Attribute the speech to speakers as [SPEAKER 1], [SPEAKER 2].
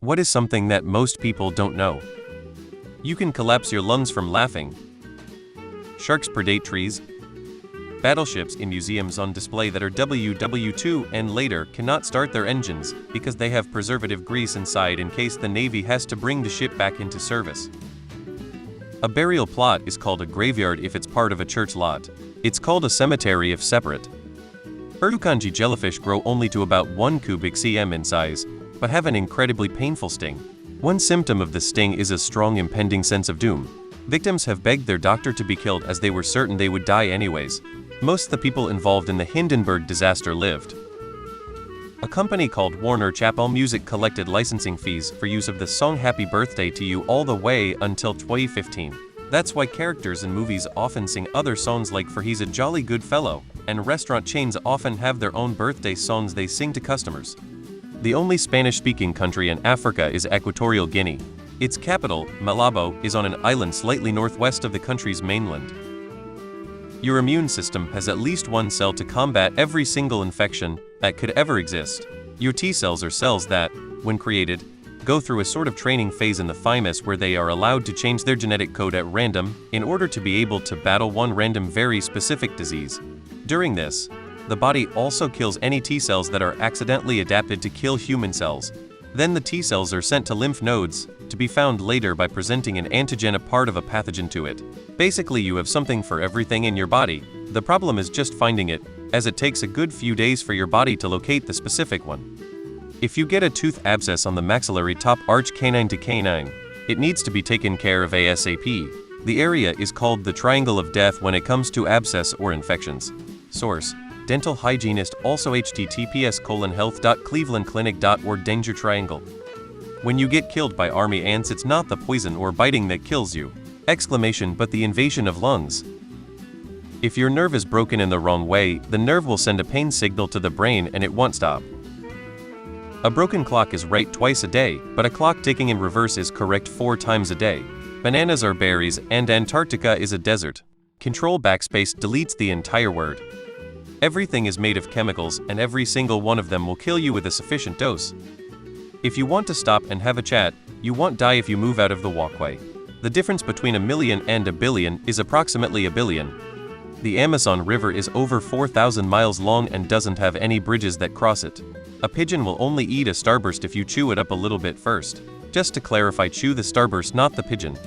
[SPEAKER 1] What is something that most people don't know? You can collapse your lungs from laughing. Sharks predate trees. Battleships in museums on display that are WW2 and later cannot start their engines because they have preservative grease inside in case the Navy has to bring the ship back into service. A burial plot is called a graveyard if it's part of a church lot. It's called a cemetery if separate. Urdukanji jellyfish grow only to about 1 cubic cm in size, but have an incredibly painful sting. One symptom of the sting is a strong impending sense of doom. Victims have begged their doctor to be killed as they were certain they would die anyways. Most of the people involved in the Hindenburg disaster lived. A company called Warner Chappell Music collected licensing fees for use of the song Happy Birthday to You all the way until 2015. That's why characters in movies often sing other songs like For He's a Jolly Good Fellow, and restaurant chains often have their own birthday songs they sing to customers. The only Spanish-speaking country in Africa is Equatorial Guinea. Its capital, Malabo, is on an island slightly northwest of the country's mainland. Your immune system has at least one cell to combat every single infection that could ever exist. Your T cells are cells that, when created, go through a sort of training phase in the thymus where they are allowed to change their genetic code at random in order to be able to battle one random very specific disease. During this, the body also kills any T cells that are accidentally adapted to kill human cells. Then the T cells are sent to lymph nodes, to be found later by presenting an antigen, a part of a pathogen, to it. Basically, you have something for everything in your body. The problem is just finding it, as it takes a good few days for your body to locate the specific one. If you get a tooth abscess on the maxillary top arch canine to canine, it needs to be taken care of ASAP. The area is called the triangle of death when it comes to abscess or infections. Source: Dental Hygienist, also https://health.clevelandclinic.org. Danger triangle. When you get killed by army ants, it's not the poison or biting that kills you! But the invasion of lungs. If your nerve is broken in the wrong way, the nerve will send a pain signal to the brain and it won't stop. A broken clock is right twice a day, but a clock ticking in reverse is correct 4 times a day. Bananas are berries, and Antarctica is a desert. Control backspace deletes the entire word. Everything is made of chemicals, and every single one of them will kill you with a sufficient dose. If you want to stop and have a chat, you won't die if you move out of the walkway. The difference between a million and a billion is approximately a billion. The Amazon River is over 4,000 miles long and doesn't have any bridges that cross it. A pigeon will only eat a starburst if you chew it up a little bit first. Just to clarify, chew the starburst, not the pigeon.